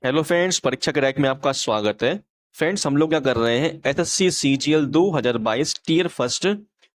Hello friends, परीक्षा crack में आपका स्वागत है। फ्रेंड्स, हम लोग क्या कर रहे हैं, SSC CGL 2022 tier first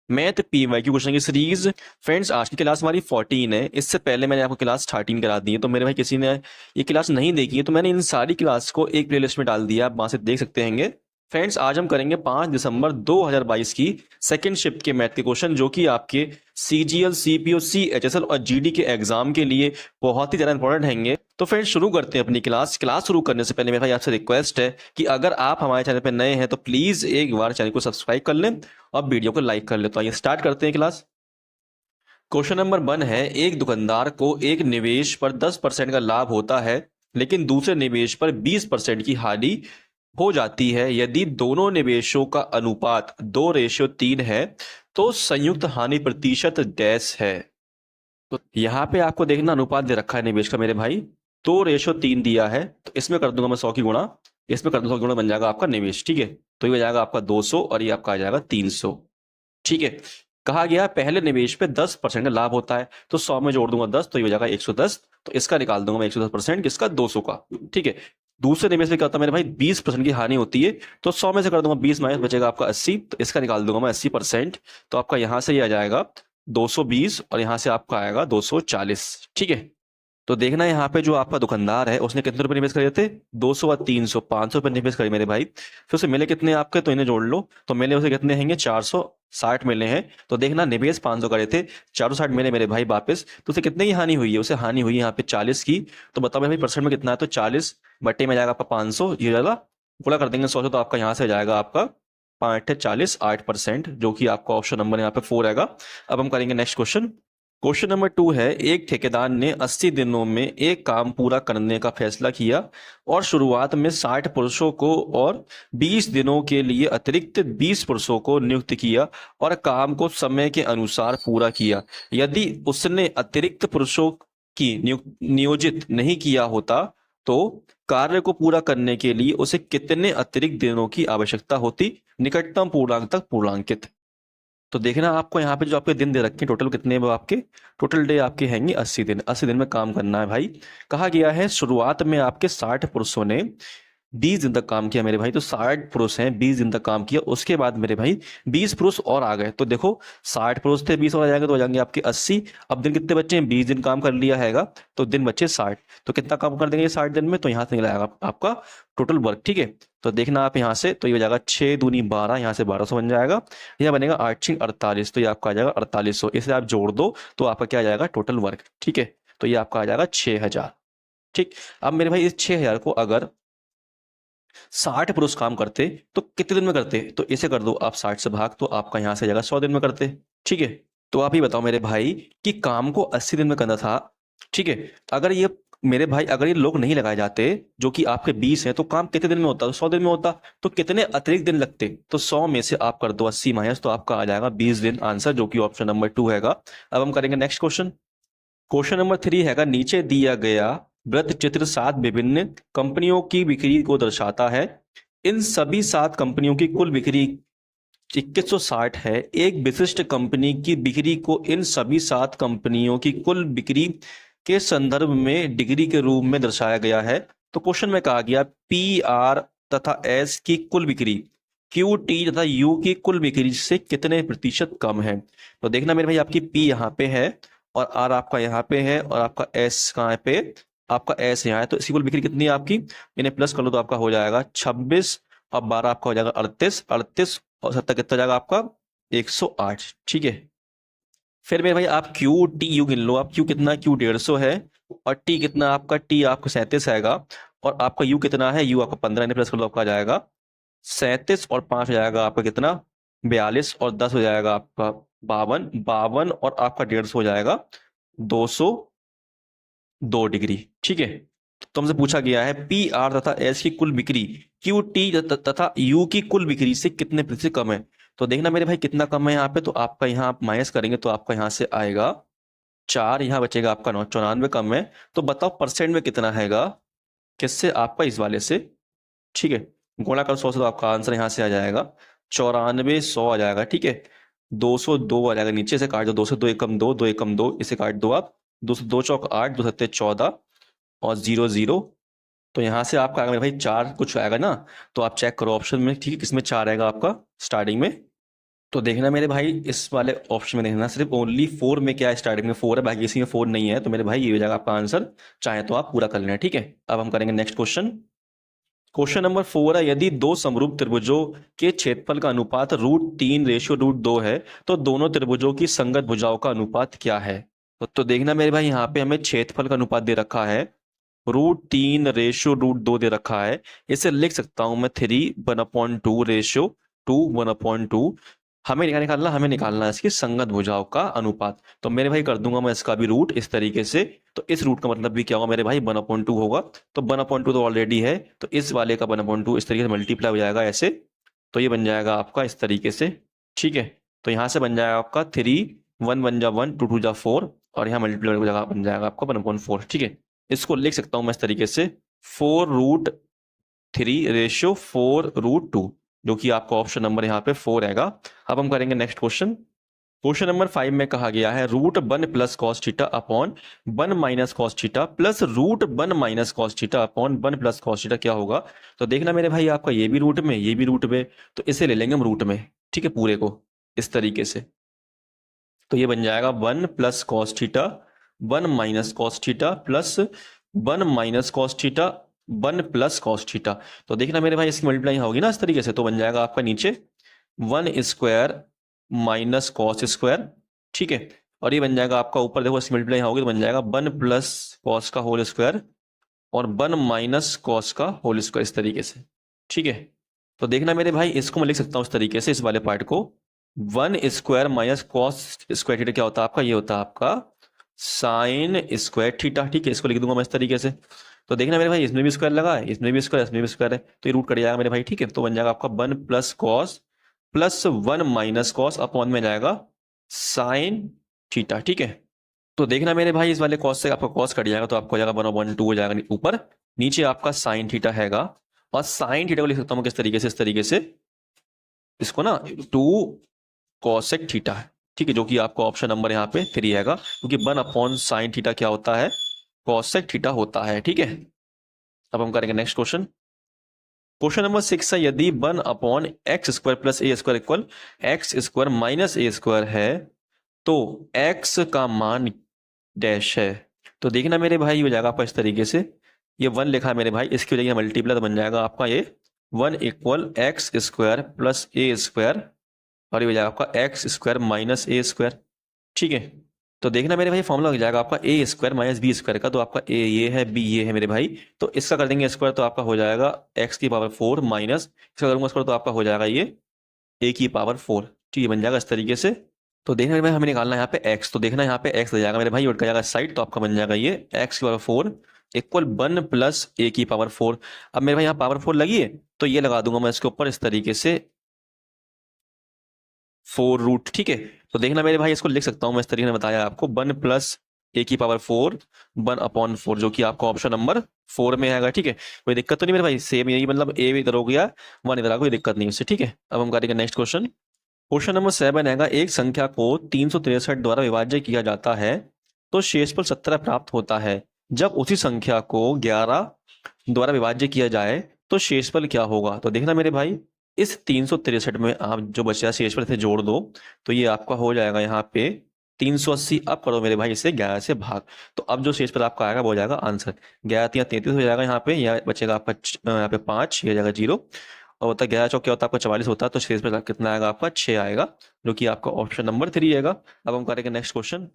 math PYQ question की सीरीज। फ्रेंड्स, आज की क्लास हमारी 14 है। इससे पहले मैंने आपको क्लास 13 करा दी है, तो मेरे भाई किसी ने ये क्लास नहीं देखी है तो मैंने इन सारी क्लास को एक प्लेलिस्ट में डाल दिया, आप वहां से देख सकते हैं। फ्रेंड्स, आज हम करेंगे 5 दिसंबर 2022 की सेकंड शिफ्ट के मैथ के क्वेश्चन, जो कि आपके सीजीएल, सीपीओ, सीएचएसएल और जीडी के एग्जाम के लिए बहुत ही ज्यादा इंपॉर्टेंट हैंगे। तो फ्रेंड्स, शुरू करते हैं अपनी क्लास। शुरू करने से पहले मेरे भाई आपसे रिक्वेस्ट है कि अगर आप हमारे चैनल पर नए हैं तो प्लीज एक बार चैनल को सब्सक्राइब कर लें और वीडियो को लाइक कर लें। तो आइए स्टार्ट करते हैं क्लास। क्वेश्चन नंबर 1 है, एक दुकानदार को एक निवेश पर 10% का लाभ होता है लेकिन दूसरे निवेश पर 20% की हानि हो जाती है। यदि दोनों निवेशों का अनुपात 2:3 है तो संयुक्त हानि प्रतिशत डैश है। तो यहाँ पे आपको देखना अनुपात दे रखा है निवेश का मेरे भाई, 2:3 दिया है, तो इसमें कर दूंगा मैं 100 की गुणा, इसमें कर दूंगा 100 की गुणा, बन जाएगा आपका निवेश। ठीक है, तो ये हो जाएगा आपका 200 और ये आपका आ जाएगा 300। ठीक है, कहा गया पहले निवेश पे 10% का लाभ होता है, तो 100 में जोड़ दूंगा 10 तो ये हो जाएगा 110, तो इसका निकाल दूंगा मैं 110% किसका, 200 का। ठीक है, दूसरे निवेश में क्या होता है मेरे भाई, 20% की हानि होती है, तो 100 में से कर दूंगा 20 माइनस बचेगा आपका 80, तो इसका निकाल दूंगा मैं 80%। तो आपका यहां से ये आ जाएगा 220 और यहां से आपका आएगा 240। ठीक है, तो देखना यहाँ पे जो आपका दुकानदार है उसने कितने रुपए निवेश करे थे, 200 और 300, 500 रुपए निवेश करे मेरे भाई। फिर उसे मिले कितने आपके, तो इन्हें जोड़ लो, तो मिले उसे कितने होंगे, 460 मिले हैं। तो देखना निवेश 500 करे थे, 460 मिले मेरे भाई वापस, तो उसे कितने की हानि हुई है, उसे हानि हुई है यहाँ पे 40 की। तो बताओ मेरे भाई परसेंट में कितना है, तो 40 बट्टे में जाएगा आपका 500, ये जाएगा गुणा कर देंगे 100 से, तो आपका यहाँ से जाएगा आपका 5 8%, जो कि आपका ऑप्शन नंबर यहाँ पे 4 आएगा। अब हम करेंगे नेक्स्ट क्वेश्चन। क्वेश्चन नंबर 2 है, एक ठेकेदार ने 80 दिनों में एक काम पूरा करने का फैसला किया और शुरुआत में 60 पुरुषों को और 20 दिनों के लिए अतिरिक्त 20 पुरुषों को नियुक्त किया और काम को समय के अनुसार पूरा किया। यदि उसने अतिरिक्त पुरुषों की नियोजित नहीं किया होता तो कार्य को पूरा करने के लिए उसे कितने अतिरिक्त दिनों की आवश्यकता होती, निकटतम पूर्णांक तक पूर्णांकित। तो देखना आपको यहाँ पे जो आपके दिन दे रखे हैं टोटल कितने हैं, वो आपके टोटल डे आपके हैंगे 80 दिन। 80 दिन में काम करना है भाई। कहा गया है शुरुआत में आपके 60 पुरुषों ने 20 दिन तक काम किया मेरे भाई, तो 60 पुरुष हैं, 20 दिन तक काम किया, उसके बाद मेरे भाई 20 पुरुष और आ गए। तो देखो 60 पुरुष थे, 20 और आ जाएंगे तो हो जाएंगे आपके 80। अब दिन कितने बच्चे हैं, 20 दिन काम कर लिया हैगा, तो दिन बच्चे 60। तो कितना काम कर देंगे 60 दिन में, तो यहाँ से निकल आएगा आपका टोटल वर्क। ठीक है, तो देखना आप यहाँ से, तो ये हो जाएगा 6 दूनी 12, यहाँ से 1200 बन जाएगा, यह बनेगा 8 6 48, तो ये आपका आ जाएगा 4800। इसे आप जोड़ दो तो आपका क्या आ जाएगा टोटल वर्क। ठीक है, तो ये आपका आ जाएगा 6000। ठीक, अब मेरे भाई इस 6000 को अगर 60 पुरुष काम करते तो कितने दिन में करते, तो इसे कर दो आप 60 से भाग, तो आपका यहां से जाएगा 100 दिन में करते। ठीक है, तो आप ही बताओ मेरे भाई कि काम को 80 दिन में करना था। ठीक है, अगर ये मेरे भाई अगर ये लोग नहीं लगाए जाते जो कि आपके 20 हैं, तो काम कितने दिन में होता, तो 100 दिन में होता, तो कितने अतिरिक्त दिन लगते, तो 100 में से आप कर दो 80 माइनस, तो आपका आ जाएगा 20 दिन आंसर, जो कि ऑप्शन नंबर 2 हैगा। अब हम करेंगे नेक्स्ट क्वेश्चन। क्वेश्चन नंबर 3 हैगा, नीचे दिया गया वृत्त चित्र 7 विभिन्न कंपनियों की बिक्री को दर्शाता है। इन सभी 7 कंपनियों की कुल बिक्री 2160 है। एक विशिष्ट कंपनी की बिक्री को इन सभी 7 कंपनियों की कुल बिक्री के संदर्भ में डिग्री के रूप में दर्शाया गया है। तो क्वेश्चन में कहा गया पी आर तथा एस की कुल बिक्री क्यू टी तथा यू की कुल बिक्री से कितने प्रतिशत कम है। तो देखना मेरे भाई, आपकी पी यहाँ पे है और आर आपका यहाँ पे है और आपका एस कहाँ पे, आपका एस यहाँ है, तो इसकी कुल बिक्री कितनी है आपकी, इन्हें प्लस कर लो तो आपका हो जाएगा 26 और 12 आपका हो जाएगा 38, 38 और 70 कितना जाएगा आपका 108। ठीक है, फिर मेरे भाई आप क्यू टी यू गिन लो, आप क्यू कितना, क्यू 150 है और टी कितना आपका, टी आपका 37 आएगा और आपका यू कितना है, यू आपका 15, इन्हें प्लस कर लो आपका आ जाएगा 37 और 5 हो जाएगा आपका कितना 42 और 10 हो जाएगा आपका 52, 52 और आपका 150 हो जाएगा 202 डिग्री। ठीक है, तो तुमसे पूछा गया है पी आर तथा एस की कुल बिक्री क्यू टी तथा यू की कुल बिक्री से कितने प्रतिशत कम है। तो देखना मेरे भाई कितना कम है यहाँ पे, तो आपका यहाँ आप माइनस करेंगे तो आपका यहाँ से आएगा 4, यहाँ बचेगा आपका 9, 94 कम है। तो बताओ परसेंट में कितना हैगा, किससे, आपका इस वाले से। ठीक है, गुणा कर 100 से, तो आपका आंसर यहाँ से आ जाएगा 94, 100 आ जाएगा। ठीक है, 202 आ जाएगा, नीचे से काट दो, 2 से 2 एकम 2, 2 एकम 2, इसे काट दो आप, 2 से 2 चौक 8, 2 सत्ते 14 और 0 0 तो यहाँ से आपका आएगा मेरे भाई 4 कुछ आएगा ना, तो आप चेक करो ऑप्शन में, ठीक है, किसमें 4 आएगा आपका स्टार्टिंग में। तो देखना मेरे भाई इस वाले ऑप्शन में देखना, सिर्फ ओनली 4 में क्या है, स्टार्टिंग में 4 है, बाकी किसी में 4 नहीं है, तो मेरे भाई ये हो जाएगा आपका आंसर। चाहे तो आप पूरा कर लेना, ठीक है। अब हम करेंगे नेक्स्ट क्वेश्चन। क्वेश्चन नंबर 4 है, यदि दो समरूप त्रिभुजों के क्षेत्रफल का अनुपात √3:√2 है, तो दोनों त्रिभुजों की संगत भुजाओं का अनुपात क्या है। तो देखना मेरे भाई यहाँ पे हमें क्षेत्रफल का अनुपात दे रखा है, √3:√2 दे रखा है। इसे लिख सकता हूं मैं 3:1/2:2 हमें निकालना है इसकी संगत भुजाओं का अनुपात। तो मेरे भाई कर दूंगा मैं इसका भी रूट इस तरीके से। तो इस रूट का मतलब भी क्या होगा मेरे भाई, 1/2 होगा। तो 1/2 तो ऑलरेडी है, तो इस वाले का 1/2 इस तरीके से मल्टीप्लाई हो जाएगा ऐसे। तो ये बन जाएगा आपका इस तरीके से, ठीक है। तो यहाँ से बन जाएगा आपका 3, 1 1 जा 1, 2 2 जा 4, और यहाँ मल्टीप्लाई हो जाएगा, बन जाएगा आपका 1/4, ठीक है। इसको लिख सकता हूं मैं इस तरीके से 4√3:4√2, जो कि आपका ऑप्शन नंबर यहाँ पे 4 रहेगा। अब हम करेंगे नेक्स्ट क्वेश्चन। क्वेश्चन नंबर 5 में कहा गया है √1 + cos θ/1 - cos θ +√1 - cos θ/1 + cos θ क्या होगा। तो देखना मेरे भाई आपका ये भी रूट में, ये भी रूट में, तो इसे ले लेंगे हम रूट में, ठीक है, पूरे को इस तरीके से। तो ये बन जाएगा 1 + cos θ 1 - cos θ +1 - cos θ 1 + cos θ। तो देखना मेरे भाई इसकी मल्टीप्लाई होगी ना इस तरीके से, तो बन जाएगा आपका नीचे 1² - cos², ठीक है। और ये बन जाएगा आपका ऊपर, देखो इसकी मल्टीप्लाई होगी तो बन जाएगा 1 + cos का होल स्क्वायर और 1 - cos का होल स्क्वायर इस तरीके से, ठीक है। तो देखना मेरे भाई इसको मैं लिख सकता हूँ इस तरीके से, इस वाले पार्ट को 1² - cos² थीटा क्या होता है आपका, ये होता है आपका sin² थीटा, ठीक है। इसको लिख दूंगा मैं इस तरीके से। तो देखना मेरे भाई इसमें भी स्क्वायर लगा है, इसमें भी स्क्वायर, इसमें भी स्क्वायर है, तो ये रूट कट जाएगा मेरे भाई, ठीक है। तो बन जाएगा आपका 1 + cos +1 - cos अपॉन में जाएगा sin थीटा, ठीक है। तो देखना मेरे भाई इस वाले cos से आपका cos कट जाएगा, तो आपको हो जाएगा 1/2 हो जाएगा ऊपर, नीचे आपका sin थीटा हैगा। और sin थीटा को लिख सकता हूँ किस तरीके से, इस तरीके से, इसको ना 2 cosec थीटा है, ठीक है, जो कि आपका ऑप्शन नंबर यहाँ पे 3 हैगा, क्योंकि 1/sin थीटा क्या होता है, cosec थीटा होता है, ठीक है। अब हम करेंगे नेक्स्ट क्वेश्चन। क्वेश्चन नंबर 6 है, यदि 1/x² + a² equal x² - a² है, तो x का मान डैश है। तो देखना मेरे भाई हो जाएगा आपका इस तरीके से, ये 1 लिखा है मेरे भाई, इसकी वजह मल्टीप्लाई, तो बन जाएगा आपका ये 1 = x² + a², और ये हो जाएगा आपका x² - a², ठीक है। तो देखना मेरे भाई फॉर्मूला हो जाएगा आपका a² - b² का, तो आपका a ये है, b ये है मेरे भाई, तो इसका कर देंगे स्क्वायर, तो आपका हो जाएगा x⁴ माइनस इसका करूंगा स्क्वायर, तो आपका हो जाएगा ये a⁴, ठीक है, बन जाएगा इस तरीके से। तो देखना मेरे भाई हमें निकालना है यहाँ पे x, तो देखना यहाँ पे x ले जाएगा मेरे भाई, उठ जाएगा साइड, तो आपका बन जाएगा ये x⁴ इक्वल 1 + a⁴। अब मेरे भाई यहाँ पावर 4 लगी है, तो ये लगा दूंगा मैं इसके ऊपर इस तरीके से 4 रूट, ठीक है। तो देखना मेरे भाई इसको लिख सकता हूं मैं इस तरीके से बताया आपको 1 + a⁴ 1/4, जो कि आपका ऑप्शन नंबर 4 में आएगा, ठीक है। कोई दिक्कत तो नहीं मेरे भाई, सेम यही मतलब a इधर हो गया 1 इधर आ, कोई दिक्कत नहीं उससे, ठीक है। अब हम करेंगे नेक्स्ट क्वेश्चन। क्वेश्चन नंबर 7 आएगा, एक संख्या को 363 द्वारा विभाज्य किया जाता है तो शेषफल 17 प्राप्त होता है। जब उसी संख्या को 11 द्वारा विभाज्य किया जाए तो शेषफल क्या होगा। तो देखना मेरे भाई इस 363 में आप जो बचा शेषफल से जोड़ दो, तो ये आपका हो जाएगा यहाँ पे 380। अब करो मेरे भाई इसे 11 से भाग, तो अब जो शेषफल आपका आएगा वो हो जाएगा आंसर। 11 × 33 हो जाएगा यहाँ पे, यहाँ बचेगा आपका यहाँ पे 5, ये हो जाएगा 0, और होता है 11 चौक क्या होता है आपका 44 होता है, तो शेषफल कितना आएगा आपका 6 आएगा, जो कि आपका ऑप्शन नंबर 3 आएगा। अब हम करेंगे नेक्स्ट क्वेश्चन।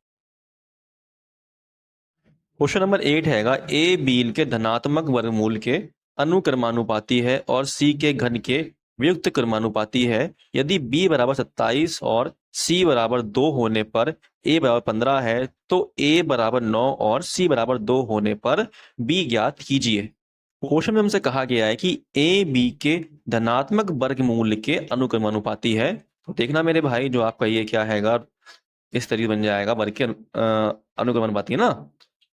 क्वेश्चन नंबर 8 हैगा, ए बी के धनात्मक वर्गमूल के अनुक्रमानुपाती है और सी के घन के वियुक्त क्रमानुपाती है। यदि b = 27 और c = 2 होने पर a = 15 है, तो a = 9 और c = 2 होने पर b ज्ञात कीजिए। क्वेश्चन में हमसे कहा गया है कि a b के धनात्मक वर्गमूल के अनुक्रमानुपाती है। तो देखना मेरे भाई जो आपका ये क्या हैगा, इस तरीके बन जाएगा वर्ग के अनुक्रमानुपाती है ना।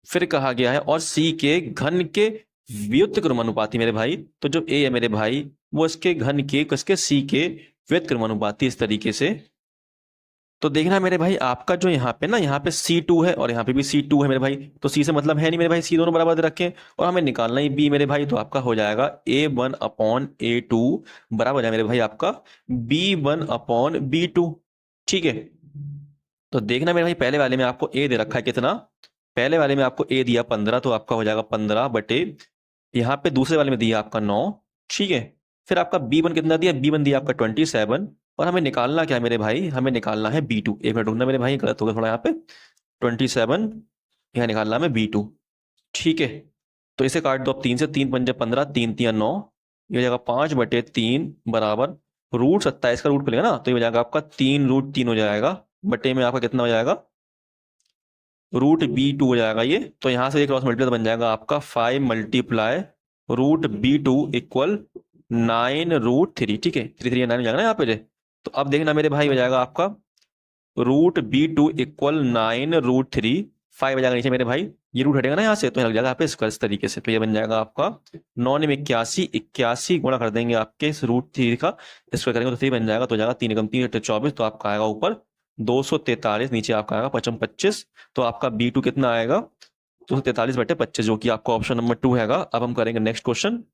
फिर कहा गया है और c के घन के व्युत्क्रमानुपाती क्रमानुपाती मेरे भाई, तो जो a है मेरे भाई वो इसके घन के, किसके, c के व्युत्क्रमानुपाती इस तरीके से। तो देखना मेरे भाई आपका जो यहाँ पे ना, यहाँ पे C2 है और यहाँ पे भी C2 है मेरे भाई, तो C से मतलब है नहीं मेरे भाई, C दोनों बराबर दे रखे हैं और हमें निकालना ही B मेरे भाई, तो आपका हो जाएगा A1/A2 बराबर हो जाएगा मेरे भाई आपका B1/B2। ठीक है, तो देखना मेरे भाई पहले वाले में आपको A दे रखा है कितना, पहले वाले में आपको A दिया 15, तो आपका हो जाएगा 15/, यहाँ पे दूसरे वाले में दिया आपका 9। ठीक है, फिर आपका B1 कितना दिया, B1 दिया आपका 27, और हमें निकालना क्या है मेरे भाई, हमें निकालना है B2। एक मिनट रुकना मेरे भाई, गलत हो गया थोड़ा यहाँ पे, 27 यहाँ निकालना है B2। ठीक है, तो इसे काट दो अब 3 से, 3×5 = 15, 3×3 = 9, ये हो जाएगा 5/3 बराबर √27 का रूट मिलेगा ना, तो ये हो जाएगा आपका 3√3 हो जाएगा, बटे में आपका कितना हो जाएगा, √B2 हो जाएगा ये। तो यहाँ से एक क्रॉस मल्टीप्लाई बन जाएगा आपका 5 × √B2 = 9√3। ठीक है, 3 3 9 हो जाएगा ना यहाँ पे। तो अब देखना मेरे भाई हो जाएगा आपका √B2 = 9√3, 5 हो जाएगा नीचे मेरे भाई, ये रूट हटेगा ना यहाँ से, तो यहाँ लग जाएगा यहाँ पे स्क्वायर इस तरीके से। तो ये बन जाएगा आपका 9 में 81, 81 गुणा कर देंगे आपके इस √3 का, स्क्वायर करेंगे तो 3 बन जाएगा, तो हो जाएगा 3 × 3 = 24, तो आपका आएगा ऊपर 243, नीचे आपका आएगा 55 25। तो आपका B2 कितना आएगा, 243/25, जो कि आपका ऑप्शन नंबर 2 हैगा। अब हम करेंगे नेक्स्ट क्वेश्चन।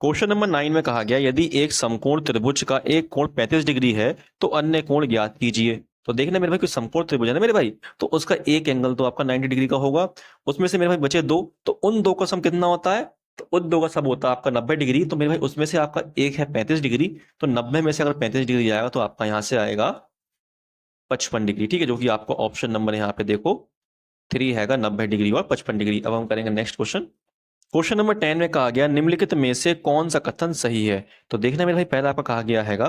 क्वेश्चन नंबर 9 में कहा गया यदि एक समकोण त्रिभुज का एक कोण 35 डिग्री है तो अन्य कोण ज्ञात कीजिए। तो देखना मेरे भाई कोई समकोण त्रिभुज है ना मेरे भाई, तो उसका एक एंगल तो आपका 90 डिग्री का होगा, उसमें से मेरे भाई बचे दो, तो उन दो का सम कितना होता है, तो उन दो का सम होता है आपका 90 डिग्री। तो मेरे भाई उसमें से आपका एक है 35 डिग्री, तो 90 में से अगर 35 डिग्री जाएगा तो आपका यहाँ से आएगा 55 डिग्री। ठीक है, जो कि आपको ऑप्शन नंबर यहाँ पे देखो 3 हैगा, 90 डिग्री और 55 डिग्री। अब हम करेंगे नेक्स्ट क्वेश्चन। क्वेश्चन नंबर 10 में कहा गया निम्नलिखित में से कौन सा कथन सही है। तो देखना मेरे भाई पहला आपका कहा गया हैगा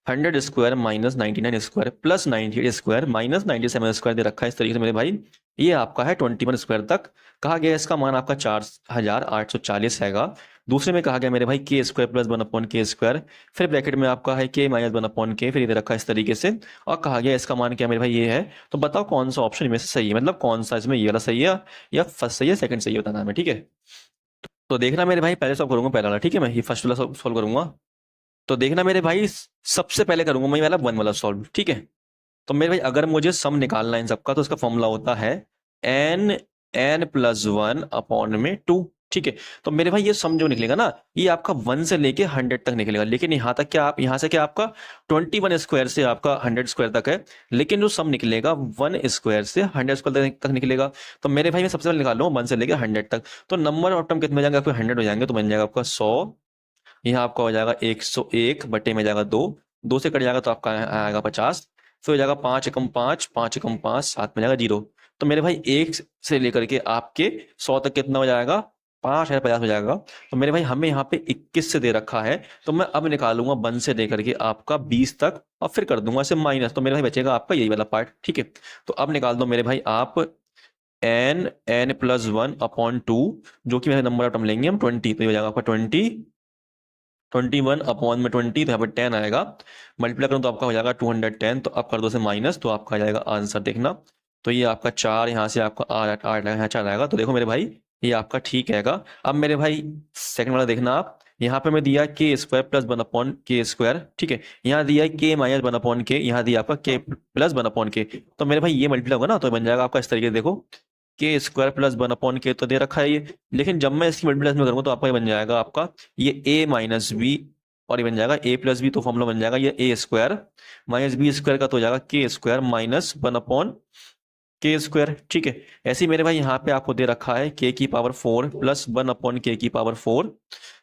100² - 99² + 98² - 97² दे रखा है इस तरीके से मेरे भाई, ये आपका है 21² तक। कहा गया इसका मान आपका 4840 हैगा। दूसरे में कहा गया मेरे भाई k² + 1/k², फिर ब्रैकेट में आपका है k - 1/k, फिर ये दे रखा है इस तरीके से, और कहा गया इसका मान क्या मेरे भाई ये है। तो बताओ कौन सा ऑप्शन में से सही है, मतलब कौन सा इसमें ये वाला सही है या फर्स्ट सही है सेकंड सही है, बताना हमें। ठीक है, तो देखना मेरे भाई पहले सॉल्व करूंगा पहला वाला, ठीक है, मैं ये फर्स्ट वाला सॉल्व करूंगा। तो देखना मेरे भाई सबसे पहले करूंगा मैं ये वाला 1 वाला सॉल्व। ठीक है, तो मेरे भाई अगर मुझे सम निकालना है इन सबका, तो इसका फॉर्मूला होता है n+1/2। ठीक है, तो मेरे भाई ये सम जो निकलेगा ना, ये आपका 1 से लेके 100 तक निकलेगा, लेकिन यहाँ तक क्या आप यहाँ से क्या आपका 21² से आपका 100² तक है, लेकिन जो सम निकलेगा 1² से 100² तक निकलेगा। तो मेरे भाई मैं सबसे पहले निकाल लूंगा 1 से लेके 100 तक, तो नंबर ऑफ टर्म कितने हो जाएंगे आपके 100 हो जाएंगे, तो बन जाएगा आपका 100, यहाँ आपका हो जाएगा 101 बटे में जाएगा 2, 2 से कट जाएगा तो आपका आएगा 50, फिर हो जाएगा 5 × 5, 5 × 5 7 में जाएगा 0। तो मेरे भाई 1 से लेकर के आपके 100 तक कितना हो जाएगा, 5050 हो जाएगा। तो मेरे भाई हमें यहाँ पे 21 से दे रखा है, तो मैं अब निकालूंगा 1 से लेकर के आपका 20 तक, और फिर कर दूंगा इसे माइनस, तो मेरे भाई बचेगा आपका यही वाला पार्ट। ठीक है, तो अब निकाल दो मेरे भाई आप n+1/2, जो कि मेरे नंबर ऑफ टर्म लेंगे हम 20, तो ये हो जाएगा आपका 21/20, तो यहाँ पर 10 आएगा, मल्टीप्लाई करूँ तो आपका हो जाएगा 210, तो अब कर दो से माइनस, तो आपका आ जाएगा आंसर देखना। तो ये आपका 4 यहाँ से आपका 8 आएगा, यहाँ 4 आएगा, तो देखो मेरे भाई ये आपका ठीक हैगा। अब मेरे भाई सेकंड वाला देखना आप, यहाँ पे मैं दिया k² + 1/k²। ठीक है, यहाँ दिया k - 1/k, यहाँ दिया आपका k + 1/k, तो मेरे भाई ये मल्टीप्लाई होगा ना, तो बन जाएगा आपका इस तरीके से, देखो k² + 1/k तो दे रखा है ये, लेकिन जब मैं इसकी मल्टीप्लाई में करूंगा तो आपका ये बन जाएगा आपका ये a - b, और ये बन जाएगा a + b, तो फॉर्मूला बन जाएगा ये a² - b² का, तो हो जाएगा k² - 1/k²। ठीक है, ऐसे ही मेरे भाई यहाँ पे आपको दे रखा है k⁴ + 1/k⁴,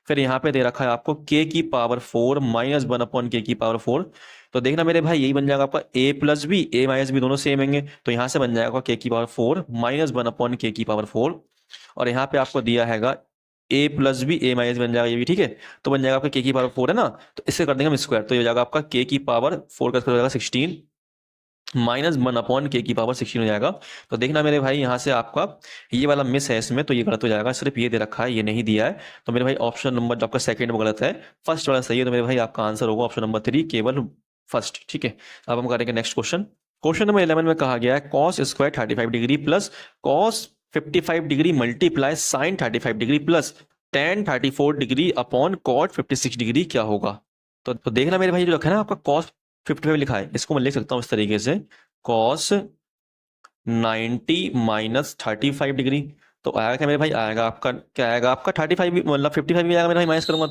फिर यहाँ पे दे रखा है आपको k⁴ - 1/k⁴। तो देखना मेरे भाई यही बन जाएगा आपका a + b, a - b दोनों सेम होंगे, तो यहाँ से बन जाएगा k⁴ - 1/k⁴, और यहाँ पे आपको दिया हैगा a + b, a - b बन जाएगा ये भी। ठीक है, तो बन जाएगा आपका k⁴ - 4 है ना, तो इससे कर देंगे हम स्क्वायर, तो ये हो जाएगा आपका k⁴ - 4 का स्क्वायर हो जाएगा 16 -1/k⁴ हो जाएगा। तो देखना मेरे भाई यहाँ से आपका ये वाला मिस है इसमें, तो ये गलत हो जाएगा, सिर्फ ये दे रखा है, ये नहीं दिया है। तो मेरे भाई ऑप्शन नंबर जो आपका सेकंड वो गलत है, फर्स्ट वाला सही है, तो मेरे भाई आपका आंसर होगा ऑप्शन नंबर 3 केवल फर्स्ट। ठीक है, अब हम करेंगे नेक्स्ट क्वेश्चन। क्वेश्चन नंबर 11 में कहा गया है cos² 35 degree + cos 55 degree × sin 35 degree + tan 34 degree upon cot 56 degree क्या होगा। तो देखना मेरे भाई जो रखा है ना आपका cos 55 लिखा है, इसको मैं लिख सकता हूँ इस तरीके से, कॉस 90 माइनस 35 डिग्री। तो आएगा क्या मेरे भाई, आएगा आपका, क्या आएगा आपका 35 भी, मतलब 55 भी आएगा मेरे भाई, माइनस करूंगा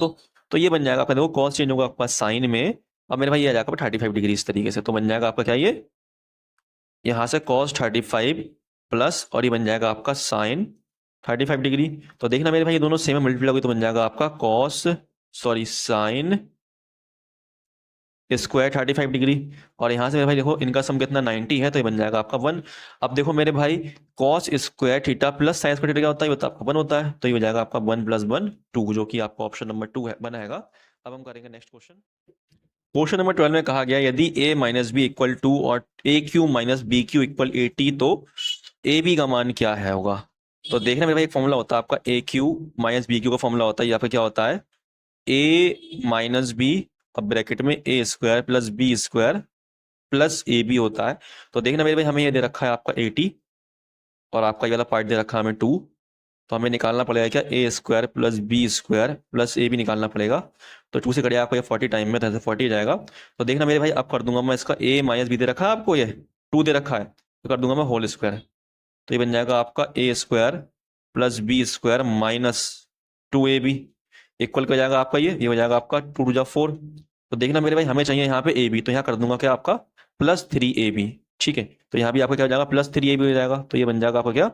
तो ये बन जाएगा आपका, देखो कॉस चेंज होगा आपका साइन में, अब मेरे भाई ये आ जाएगा 35 डिग्री इस तरीके से। तो बन जाएगा आपका क्या, ये यहाँ से कॉस 35 प्लस, और ये बन जाएगा आपका साइन 35 डिग्री। तो देखना मेरे भाई ये दोनों सेम में मल्टीप्लाई होगी, तो बन जाएगा आपका cos, sorry sine square 35 degree. और यहाँ से मेरे भाई देखो इनका सम कितना 90 है, तो ये बन जाएगा आपका 1। अब देखो मेरे भाई cos square theta plus sine square theta क्या होता है, ये होता है आपका 1 होता है, तो ये हो जाएगा आपका 1 + 1 2, जो कि आपका ऑप्शन नंबर 2 है बनाएगा। अब हम करेंगे नेक्स्ट क्वेश्चन। क्वेश्चन नंबर 12 में कहा गया यदि a माइनस बी इक्वल 2 और A cube minus B cube equal 80, तो ए बी का मान क्या है होगा। तो देखना मेरे भाई एक फॉर्मूला होता है आपका A cube minus B cube का फॉर्मूला होता है, या फिर क्या होता है ए माइनस बी, अब ब्रैकेट में A square plus B square plus A B होता है। तो देखना मेरे भाई हमें ये दे रखा है आपका 80 और आपका ये वाला पार्ट दे रखा है हमें 2, तो हमें निकालना पड़ेगा क्या, A square plus B square plus A B निकालना पड़ेगा। तो 2 से करेगा आपको ये 40 टाइम में, तो ऐसे 40 जाएगा। तो देखना मेरे भाई अब कर दूंगा मैं इसका ए माइनस बी दे रखा है आपको, ये 2 दे रखा है, तो कर दूंगा मैं होल स्क्वायर। तो ये बन जाएगा आपका A square plus B square minus 2ab equal कर जाएगा आपका ये हो जाएगा आपका 2 × 4। तो देखना मेरे भाई हमें चाहिए यहाँ पे ए बी, तो यहाँ कर दूंगा क्या आपका +3ab, ठीक है। तो यहाँ भी आपका क्या हो जाएगा +3ab हो जाएगा। तो ये बन जाएगा आपका क्या,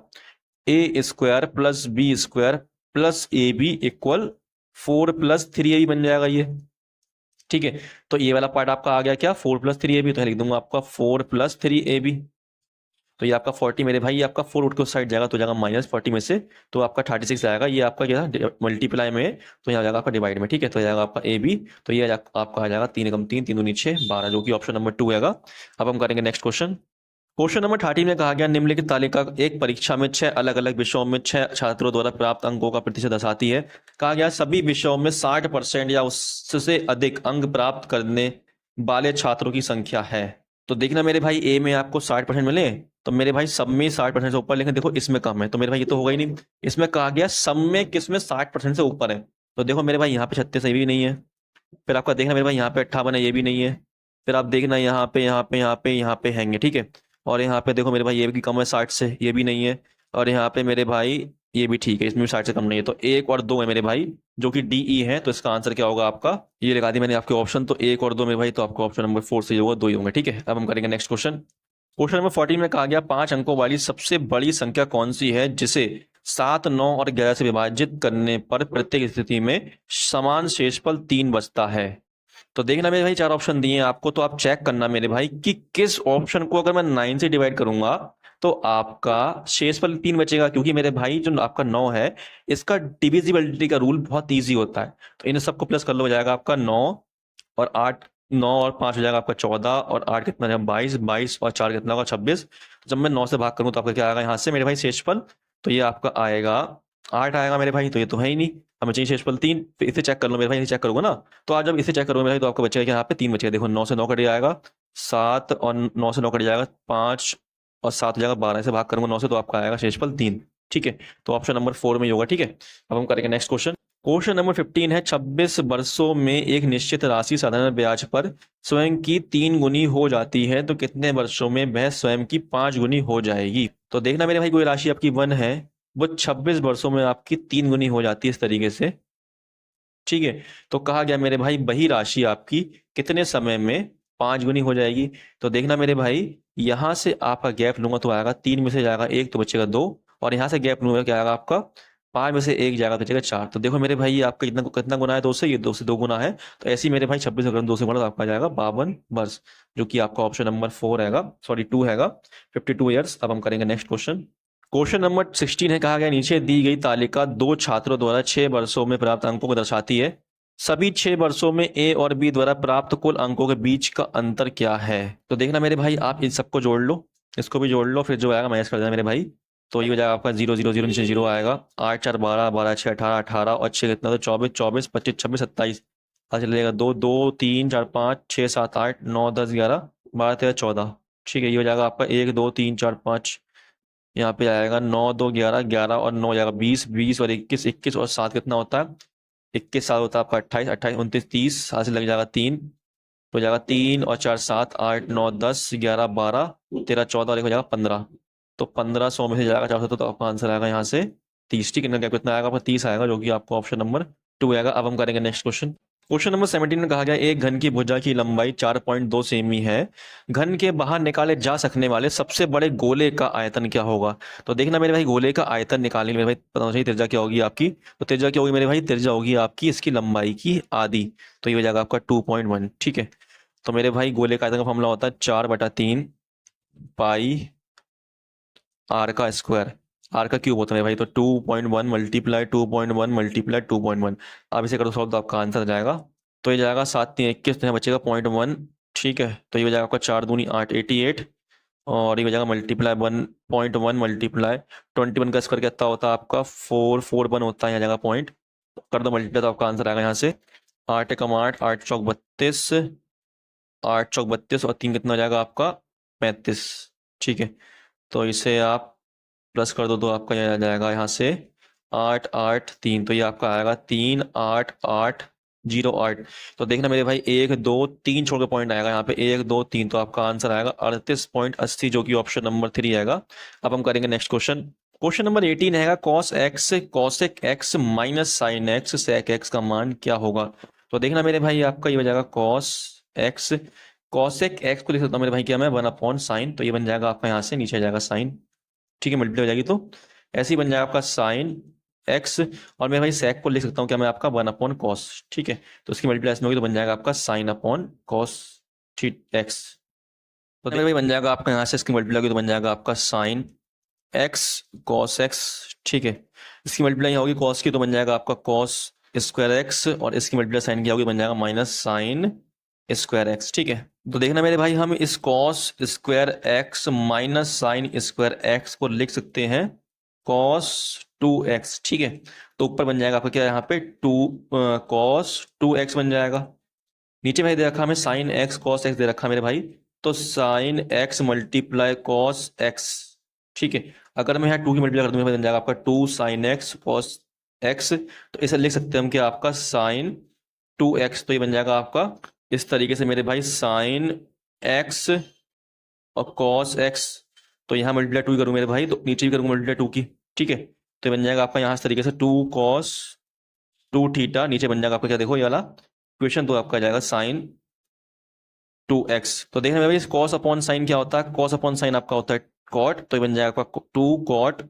A square plus B square plus A B equal 4 + 3ab बन जाएगा ये, ठीक है। तो ये वाला पार्ट आपका आ गया क्या 4 + 3ab, तो लिख दूंगा आपका 4 + 3ab। तो ये आपका 40 मेरे भाई, ये आपका 4 उठ के उस साइड जाएगा, तो जाएगा -40 में से, तो आपका 36 आएगा। ये आपका क्या मल्टीप्लाई में, तो यहाँ जाएगा आपका डिवाइड में, ठीक है। तो जाएगा आपका ए बी, तो ये आपका आ जाएगा 3 × 3 3 दूनी 6 12, जो कि ऑप्शन नंबर 2 आएगा। अब हम करेंगे नेक्स्ट क्वेश्चन। क्वेश्चन नंबर 13 में कहा गया निम्नलिखित तालिका एक परीक्षा में 6 अलग अलग विषयों में 6 छात्रों द्वारा प्राप्त अंकों का प्रतिशत दर्शाती है। कहा गया सभी विषयों में 60% या उससे अधिक अंक प्राप्त करने वाले छात्रों की संख्या है। तो देखना मेरे भाई ए में आपको 60% मिले, तो मेरे भाई सब में 60% से ऊपर, लेकिन देखो इसमें कम है, तो मेरे भाई ये तो होगा ही नहीं। इसमें कहा गया सब में किस में 60% से ऊपर है, तो देखो मेरे भाई यहाँ पे 36 ये भी नहीं है, फिर आपका देखना मेरे भाई यहाँ पे 58 है, ये भी नहीं है, फिर आप देखना यहाँ पे यहाँ पे यहाँ पे यहाँ पे हैंगे, ठीक है। और यहाँ पे देखो मेरे भाई ये भी कम है 60 से, ये भी नहीं है। और यहाँ पे मेरे भाई ये भी ठीक है, इसमें भी 60 से कम नहीं है। तो 1 और 2 है मेरे भाई, जो कि डी ई है। तो इसका आंसर क्या होगा आपका, ये लगा दी मैंने आपके ऑप्शन, तो 1 और 2 मेरे भाई, तो आपको ऑप्शन नंबर 4 से होगा 2 ही होंगे, ठीक है। अब हम करेंगे नेक्स्ट क्वेश्चन। क्वेश्चन नंबर 14 में कहा गया 5 अंकों वाली सबसे बड़ी संख्या कौन सी है जिसे 7, 9 और 11 से विभाजित करने पर प्रत्येक स्थिति में समान शेषफल 3 बचता है। तो देखना मेरे भाई 4 ऑप्शन दिए हैं आपको, तो आप चेक करना मेरे भाई कि किस ऑप्शन को अगर मैं 9 से डिवाइड करूंगा तो आपका शेषफल 3 बचेगा, क्योंकि मेरे भाई जो आपका 9 है इसका डिविजिबिलिटी का रूल बहुत ईजी होता है। तो इन सबको प्लस कर लो, हो जाएगा आपका 9 और 8, 9 और 5 हो जाएगा आपका 14, और 8 कितना है 22, 22 और 4 कितना होगा 26। जब मैं 9 से भाग करूँ तो आपका क्या आएगा यहाँ से मेरे भाई शेषफल, तो ये आपका आएगा 8 आएगा मेरे भाई, तो ये तो है ही नहीं, हमें चाहिए शेषफल 3। फिर इसे चेक कर लो मेरे भाई, इसे चेक करोगे ना, तो आज जब इसे चेक करोगे मेरे भाई तो आपको बचेगा यहाँ पे 3 बचेगा। देखो 9 से 9 कट जाएगा 7, और 9 से 9 कट जाएगा 5, और 7 हो जाएगा 12, से भाग करूंगा 9 से, तो आपका आएगा शेषफल 3, ठीक है। तो ऑप्शन नंबर 4 में ही होगा, ठीक है। अब हम करेंगे नेक्स्ट क्वेश्चन। क्वेश्चन नंबर 15 है 26 वर्षों में एक निश्चित राशि साधारण ब्याज पर स्वयं की 3 गुनी हो जाती है, तो कितने वर्षों में वह स्वयं की 5 गुनी हो जाएगी। तो देखना मेरे भाई कोई राशि आपकी 1 है, वो 26 वर्षों में आपकी 3 गुनी हो जाती है इस तरीके से, ठीक है। तो कहा गया मेरे भाई वही राशि आपकी कितने समय में 5 गुनी हो जाएगी। तो देखना मेरे भाई यहां से आपका गैप लूंगा तो आएगा 3 में से जाएगा 1, तो बचेगा 2, और यहाँ से गैप लूंगा क्या आएगा आपका 5 में से 1 जाएगा तो बचेगा 4। तो देखो मेरे भाई ये आपका कितना गुना है 2 से, ये 2 से 2 गुना है। तो ऐसे ही मेरे भाई 26 अगर 2 से गुना तो आपका जाएगा 52 वर्ष, जो कि आपका ऑप्शन नंबर 4 हैगा, सॉरी 2 हैगा, 52 ईयर्स। अब हम करेंगे नेक्स्ट क्वेश्चन। क्वेश्चन नंबर 16 है, कहा गया नीचे दी गई तालिका 2 छात्रों द्वारा 6 वर्षों में प्राप्त अंकों को दर्शाती है। सभी 6 वर्षों में ए और बी द्वारा प्राप्त कुल अंकों के बीच का अंतर क्या है। तो देखना मेरे भाई आप इन सबको जोड़ लो, इसको भी जोड़ लो, फिर जो आएगा माइनस कर देना मेरे भाई। तो ये हो जाएगा आपका 0 0 0 नीचे 0 आएगा, 8 4 12 12 6 18 18 और 6 कितना, तो 24 24 25 26 27, चल जाएगा 2 2 3 4 5 6 7 8 9 10 11 12 13 14, ठीक है। ये हो जाएगा आपका 1 2 3 4 5, यहाँ पे आएगा 9 2 11 11 और 9 जाएगा 20 20 और 21 21 और 7 कितना होता है 21 7 होता है आपका 28 28 29 30, हाथ से लग जाएगा 3, तो हो जाएगा 3 और 4 7 8 9 10 11 12 13 14 और एक हो जाएगा 15। तो 1500 में से जाएगा 400, तो आपका आंसर आएगा यहाँ से 30। ठीक है, इनका कितना आएगा आपका 30 आएगा, जो कि आपको ऑप्शन नंबर 2 आएगा। अब हम करेंगे नेक्स्ट क्वेश्चन। क्वेश्चन नंबर 17 में कहा गया एक घन की भुजा की लंबाई 4.2 सेमी है, घन के बाहर निकाले जा सकने वाले सबसे बड़े गोले का आयतन क्या होगा। तो देखना मेरे भाई, गोले का आयतन निकालने मेरे भाई पता होना चाहिए त्रिज्या क्या होगी आपकी। तो त्रिज्या क्या होगी मेरे भाई, त्रिज्या होगी आपकी इसकी लंबाई की आधी, तो ये हो जाएगा आपका 2.1। ठीक है, तो मेरे भाई गोले का आयतन का फॉर्मूला होता है 4/3 पाई आर का स्क्वायर, आर का क्यूब होता है भाई। तो 2.1 मल्टीप्लाई 2.1 मल्टीप्लाई 2.1, आप इसे करो सॉल्व तो आपका आंसर आ जाएगा। तो ये जाएगा 7 3 21, तो यहाँ बचेगा 0.1। ठीक है, तो ये हो जाएगा आपका 4 दूनी 8 88, और ये हो जाएगा मल्टीप्लाई 1.1 मल्टीप्लाई 21 का स्क्वायर कितना होता है आपका 441 होता है, यहाँ जाएगा पॉइंट कर दो मल्टीप्लाई, तो आपका आंसर आएगा यहाँ से 8 एकम 8 8 चौक 32, 8 चौक 32 और 3 कितना हो जाएगा आपका 35। ठीक है, तो इसे आप प्लस कर दो तो आपका ये आ जाएगा यहाँ से 8 8 3, तो ये आपका आएगा 3 8 8 0 8। तो देखना मेरे भाई 1 2 3 छोड़ के पॉइंट आएगा यहाँ पे 1 2 3, तो आपका आंसर आएगा 38.80, जो कि ऑप्शन नंबर 3 आएगा। अब हम करेंगे नेक्स्ट क्वेश्चन। क्वेश्चन नंबर 18 है cos x cosec x minus sine x sec x का मान क्या होगा। तो देखना मेरे भाई आपका ये हो जाएगा कॉस एक्स, कॉसेक एक्स को लिख सकता हूँ मेरे भाई क्या मैं 1/साइन, तो ये बन जाएगा आपका यहाँ से नीचे जाएगा साइन। ठीक है, मल्टीप्लाई हो जाएगी तो ऐसे ही बन जाएगा आपका साइन एक्स, और मैं भाई सेक को लिख सकता हूँ क्या मैं आपका 1/कॉस। ठीक है, तो इसकी मल्टीप्लाई होगी तो बन जाएगा आपका साइन अपॉन कॉस एक्स। तो मेरे भाई बन जाएगा आपका यहाँ से इसकी मल्टीप्लाई होगी तो बन जाएगा आपका साइन एक्स कॉस एक्स। ठीक है, इसकी मल्टीप्लाई होगी कॉस की तो बन जाएगा आपका कॉस स्क्वायर एक्स, और इसकी मल्टीप्लाई साइन की होगी बन जाएगा माइनस साइन स्क्वायर एक्स। ठीक है, तो देखना मेरे भाई हम इस cos square x minus sine square x को लिख सकते हैं कॉस 2x। ठीक है, तो ऊपर बन जाएगा आपका क्या यहाँ पे 2 कॉस 2x बन जाएगा। नीचे भाई दे रखा हमें साइन एक्स कॉस एक्स दे रखा मेरे भाई, तो sine x multiply cos x. ठीक है, अगर मैं यहाँ 2 की मल्टीप्लाई कर दूंगा बन जाएगा आपका 2 साइन एक्स कॉस एक्स, तो इसे लिख सकते हैं हम कि आपका साइन 2x, तो ये बन जाएगा आपका इस तरीके से मेरे भाई साइन एक्स और कॉस एक्स। तो यहाँ मल्टीप्लाई 2 करूँ मेरे भाई, तो नीचे भी करूँगा मल्टीप्लाई 2 की। ठीक है, तो बन जाएगा आपका यहाँ इस तरीके से 2 कॉस 2 थीटा, नीचे बन जाएगा आपका क्या देखो ये वाला क्वेश्चन, तो आपका जाएगा साइन 2x। तो देखना मेरे भाई कॉस अपॉन साइन क्या होता है, कॉस अपॉन साइन आपका होता है कॉट, तो ये बन जाएगा आपका 2 कॉट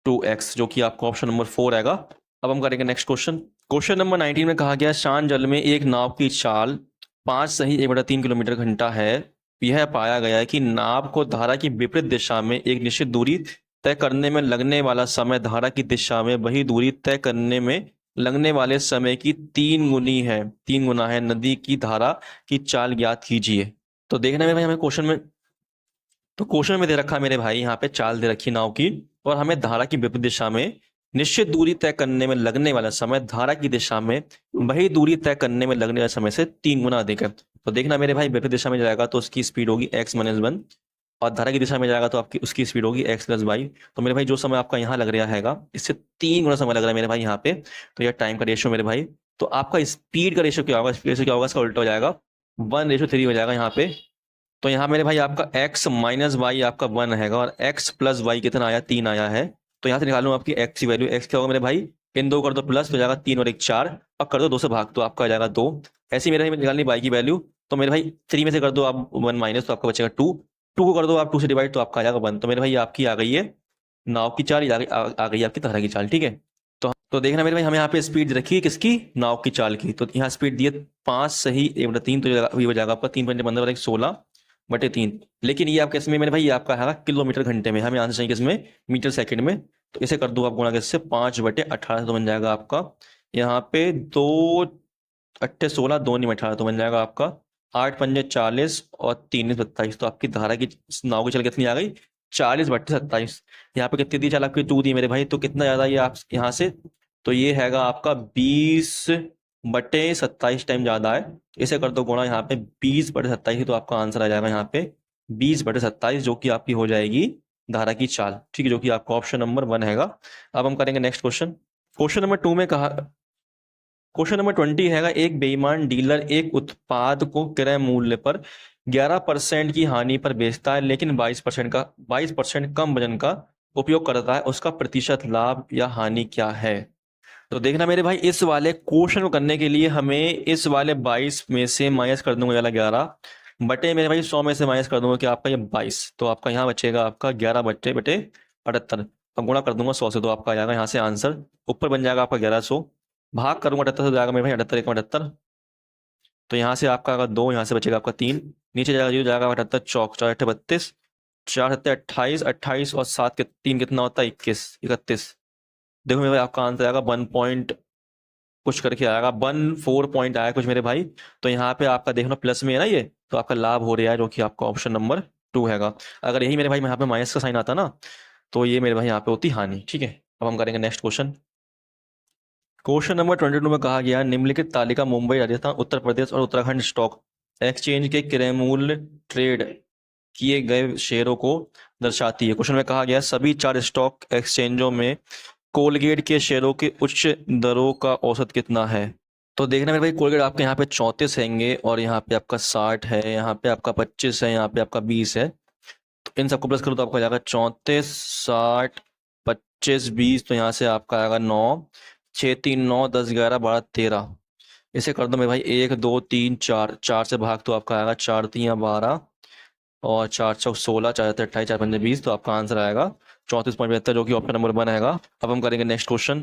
2x, जो कि आपका ऑप्शन नंबर 4 आएगा। अब हम करेंगे नेक्स्ट क्वेश्चन। क्वेश्चन नंबर 19 में कहा गया शांत जल में एक नाव की चाल 5 सही 1/3 किलोमीटर घंटा है। यह पाया गया है कि नाव को धारा की विपरीत दिशा में एक निश्चित दूरी तय करने में लगने वाला समय धारा की दिशा में वही दूरी तय करने में लगने वाले समय की 3 गुनी है, 3 गुना है। नदी की धारा की चाल ज्ञात कीजिए। तो देखना मेरे भाई हमें क्वेश्चन में, तो क्वेश्चन में दे रखा है मेरे भाई यहाँ पे चाल दे रखी नाव की, और हमें धारा की विपरीत दिशा में निश्चित दूरी तय करने में लगने वाला समय धारा की दिशा में वही दूरी तय करने में लगने वाले समय से 3 गुना अधिक है। तो देखना मेरे भाई विपरीत दिशा में जाएगा तो उसकी स्पीड होगी x - 1, और धारा की दिशा में जाएगा तो आपकी उसकी स्पीड होगी x + y। तो मेरे भाई जो समय आपका यहाँ लग रहा हैगा इससे 3 गुना समय लग रहा है मेरे भाई यहाँ पे। तो यह टाइम का रेशियो मेरे भाई, तो आपका स्पीड का रेशियो क्या होगा, स्पीड रेशियो क्या होगा, इसका उल्टा हो जाएगा 1:3 हो जाएगा यहाँ पे। तो यहाँ मेरे भाई आपका x - y आपका 1 हैगा, और x + y कितना आया 3 आया है। तो यहाँ से निकालूँ आपकी x की वैल्यू, x क्या होगा मेरे भाई, इन 2 कर दो प्लस तो जाएगा 3 और 1 4, और कर दो 2 से भाग तो आपका आ जाएगा 2। ऐसे ही मेरे भाई निकालनी y की वैल्यू, तो मेरे भाई 3 में से कर दो आप 1 माइनस, तो आपका बचेगा 2, 2 को कर दो आप 2 से डिवाइड तो आपका आ जाएगा 1। तो मेरे भाई आपकी आ गई है नाव की चाल, आ गई आपकी धारा की चाल। ठीक है, तो देखना मेरे भाई हमें यहाँ पे स्पीड रखी है किसकी, नाव की चाल की। तो यहाँ स्पीड दी है 5 सही 1/3, तो ये हो जाएगा आपका 3 × 15 और 1 16/3। लेकिन ये आपके इसमें मेरे भाई आपका है किलोमीटर घंटे में, हमें आंसर चाहिए किसमें, मीटर सेकंड में। तो इसे कर दो आप गुणा किससे 5/18, तो बन जाएगा आपका यहाँ पे 2 8 16 2 9 18, तो बन जाएगा आपका 8 पंजे 40 और 3 27। तो आपकी धारा की नाव की चल कितनी आ गई 40/27। यहाँ पे कितनी दी चाल आपकी 2 दी मेरे भाई, तो कितना ज्यादा ये आप यहाँ से, तो ये हैगा आपका 20/27 टाइम ज्यादा है। इसे कर दो गुणा यहाँ पे 20/27, तो आपका आंसर आ जाएगा यहाँ पे 20/27, जो कि आपकी हो जाएगी धारा की चाल। ठीक है, जो कि आपका ऑप्शन नंबर 1 हैगा। अब हम करेंगे नेक्स्ट क्वेश्चन। क्वेश्चन नंबर 2 में कहा क्वेश्चन नंबर 20 हैगा, एक बेईमान डीलर एक उत्पाद को क्रय मूल्य पर 11% की हानि पर बेचता है, लेकिन 22% कम वजन का उपयोग करता है, उसका प्रतिशत लाभ या हानि क्या है? तो देखना मेरे भाई, इस वाले क्वेश्चन को करने के लिए हमें इस वाले 22 में से माइनस कर दूंगा वाला 11 बटे मेरे भाई 100 में से माइनस कर दूंगा कि आपका ये 22, तो आपका यहाँ बचेगा आपका 11 बटे बटे 78, अब गुणा कर दूंगा 100 से, तो आपका आ जाएगा यहाँ से आंसर ऊपर बन जाएगा आपका 1100, भाग करूंगा 78 से, जाएगा मेरे भाई 78 एक 78, तो यहाँ से आपका अगर 2, यहाँ से बचेगा आपका 3, नीचे जाएगा 0, जाएगा 78 चौक 4 8 32, 4 7 28, 28 और 7 के 3 कितना होता है 21 31, देखो मेरे भाई आपका आंसर आएगा 1 पॉइंट कुछ करके आएगा, 14 पॉइंट आया कुछ मेरे भाई। तो यहाँ पे आपका देखना प्लस में है ना ये, तो आपका लाभ हो रहा है, जो कि आपका ऑप्शन नंबर 2 हैगा। अगर यही मेरे भाई यहाँ पे माइनस का साइन आता ना, तो ये मेरे भाई यहाँ पे होती हानि। ठीक है, अब हम करेंगे नेक्स्ट क्वेश्चन। क्वेश्चन नंबर 22 में कहा गया, निम्नलिखित तालिका मुंबई, राजस्थान, उत्तर प्रदेश और उत्तराखंड स्टॉक एक्सचेंज के क्रय मूल्य ट्रेड किए गए शेयरों को दर्शाती है। क्वेश्चन में कहा गया, सभी 4 स्टॉक एक्सचेंजों में कोलगेट के शेयरों के उच्च दरों का औसत कितना है? तो देखना मेरे भाई, कोलगेट आपके यहाँ पे 34 हैंगे, और यहाँ पे आपका 60 है, यहाँ पे आपका 25 है, यहाँ पे आपका 20 है, तो इन सबको प्लस करो तो आपका जाएगा 34 60 25 20, तो यहाँ से आपका आएगा 9 6 3 9 10 11 12 13, इसे कर दो मेरे भाई 1 2 3 4, 4 से भाग तो आपका आएगा 4 3 12 और 4 चौक 16, 4 28 4 5 20, तो आपका आंसर आएगा 34.72, जो कि ऑप्शन नंबर 1 हैगा। अब हम करेंगे नेक्स्ट क्वेश्चन।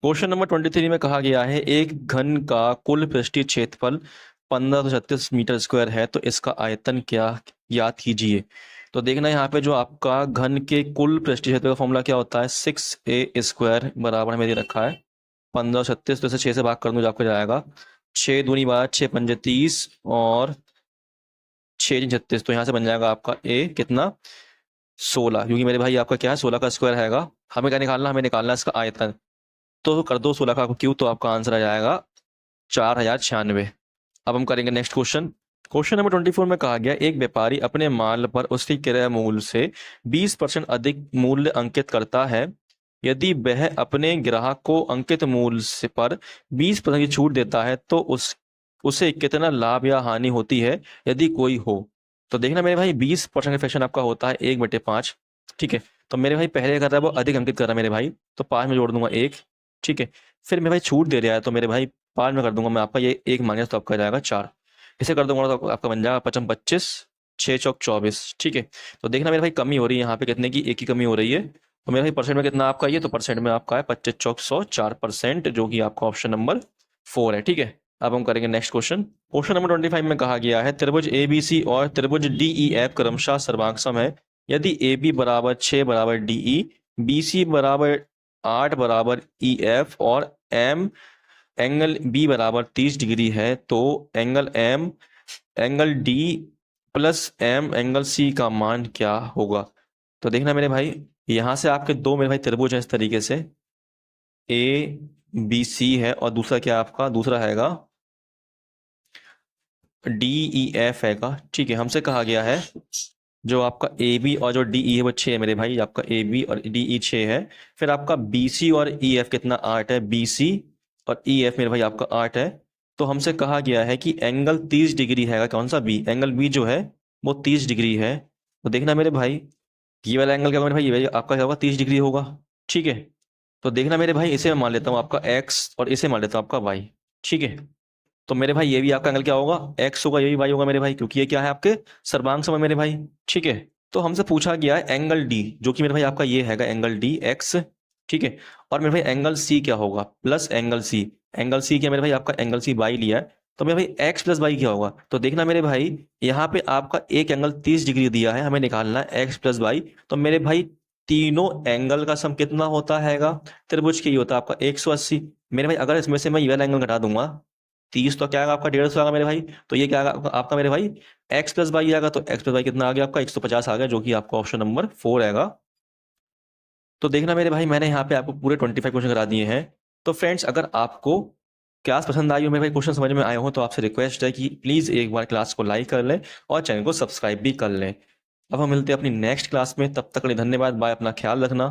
क्वेश्चन नंबर 23 में कहा गया है, एक घन का कुल पृष्ठीय क्षेत्रफल 1536 मीटर स्क्वायर है, तो इसका आयतन क्या, याद कीजिए। तो देखना यहाँ पे जो आपका घन के कुल पृष्ठीय क्षेत्र का फॉर्मूला क्या होता है, 6a² बराबर हमें दे रखा है 1536, तो इसे 6 से भाग कर दूं, आपको जाएगा 6 दूनी 12 6 पंजे 30 और 6 36, तो यहाँ से बन जाएगा आपका a कितना 16, क्योंकि मेरे भाई आपका क्या है 16 का स्क्वायर हैगा, हमें क्या निकालना, हमें निकालना है इसका आयतन, तो कर दो 16 का क्यूब, तो आपका आंसर आ जाएगा 4096। अब हम करेंगे नेक्स्ट क्वेश्चन। क्वेश्चन नंबर 24 में कहा गया, एक व्यापारी अपने माल पर उसके क्रय मूल्य से 20% अधिक मूल्य अंकित करता है, यदि वह अपने ग्राहक को अंकित मूल्य से पर 20% की छूट देता है, तो उसे कितना लाभ या हानि होती है, यदि कोई हो? तो देखना मेरे भाई 20% का फ्रैक्शन आपका होता है 1/5। ठीक है, तो मेरे भाई पहले कर रहा है वो अधिक अंकित कर रहा है मेरे भाई, तो 5 में जोड़ दूंगा 1। ठीक है, फिर मेरे भाई छूट दे रहा है, तो मेरे भाई 5 में कर दूंगा मैं आपका ये 1 माइनस, तो आपका जाएगा 4, इसे कर दूंगा तो आपका बन जाएगा 55 25 6 चौक 24। ठीक है, तो देखना मेरे भाई कमी हो रही है यहाँ पे, कितने की, 1 की कमी हो रही है, तो मेरे भाई परसेंट में कितना आपका ये, तो परसेंट में आपका है 25 चौक 100 4%, जो कि आपका ऑप्शन नंबर 4 है। ठीक है, अब हम करेंगे नेक्स्ट क्वेश्चन। क्वेश्चन नंबर 25 में कहा गया है, त्रिभुज ABC और त्रिभुज DEF क्रमशः सर्वांगसम है, यदि AB बराबर 6 बराबर DE, BC बराबर 8 बराबर EF और एंगल B बराबर 30 डिग्री है, तो angle D plus angle C का मान क्या होगा? तो देखना मेरे भाई, यहाँ से आपके 2 मेरे भाई त्रिभुज है इस तरीके से, ABC है, और दूसरा क्या आपका दूसरा हैगा DEF हैगा। ठीक है, हमसे कहा गया है जो आपका AB और जो DE है वो 6 है मेरे भाई, आपका AB और DE 6 है, फिर आपका BC और EF कितना 8 है, BC और EF मेरे भाई आपका 8 है, तो हमसे कहा गया है कि एंगल 30 डिग्री हैगा, कौन सा B, एंगल B जो है वो 30 डिग्री है, तो देखना मेरे भाई ये वाला एंगल क्या होगा मेरे भाई, ये आपका क्या होगा 30 डिग्री होगा। ठीक है, तो देखना मेरे भाई, इसे मैं मान लेता हूँ आपका X और इसे मान लेता हूँ आपका Y। ठीक है, तो मेरे भाई ये भी आपका एंगल क्या होगा, X होगा, ये भी Y होगा मेरे भाई, क्योंकि ये क्या है आपके सर्वांग सम है मेरे भाई। ठीक है, तो हमसे पूछा गया है एंगल D, जो कि मेरे भाई आपका ये हैगा एंगल D X। ठीक है, और मेरे भाई एंगल C क्या होगा, plus angle C, angle C क्या मेरे भाई आपका एंगल C Y लिया है, तो मेरे भाई X प्लस Y क्या होगा? तो देखना मेरे भाई, यहाँ पे आपका एक एंगल 30 डिग्री दिया है, हमें निकालना है X प्लस Y, तो मेरे भाई तीनों एंगल का सम कितना होता हैगा, त्रिभुज के ही होता है आपका 180। मेरे भाई अगर इसमें से मैं ये वाला एंगल घटा दूंगा 30, तो क्या आएगा आपका 150 आएगा मेरे भाई, तो ये क्या आएगा आपका मेरे भाई X प्लस वाई आएगा, तो X प्लस वाई कितना आ गया आपका 150 आ गया, जो कि आपका ऑप्शन नंबर 4 आएगा। तो देखना मेरे भाई, मैंने यहाँ पे आपको पूरे 25 क्वेश्चन करा दिए हैं। तो फ्रेंड्स, अगर आपको क्लास पसंद आई हो, मेरे भाई क्वेश्चन समझ में आए हो, तो आपसे रिक्वेस्ट है कि प्लीज़ एक बार क्लास को लाइक कर लें और चैनल को सब्सक्राइब भी कर लें। अब हम मिलते हैं अपनी नेक्स्ट क्लास में, तब तक के लिए धन्यवाद, बाय, अपना ख्याल रखना।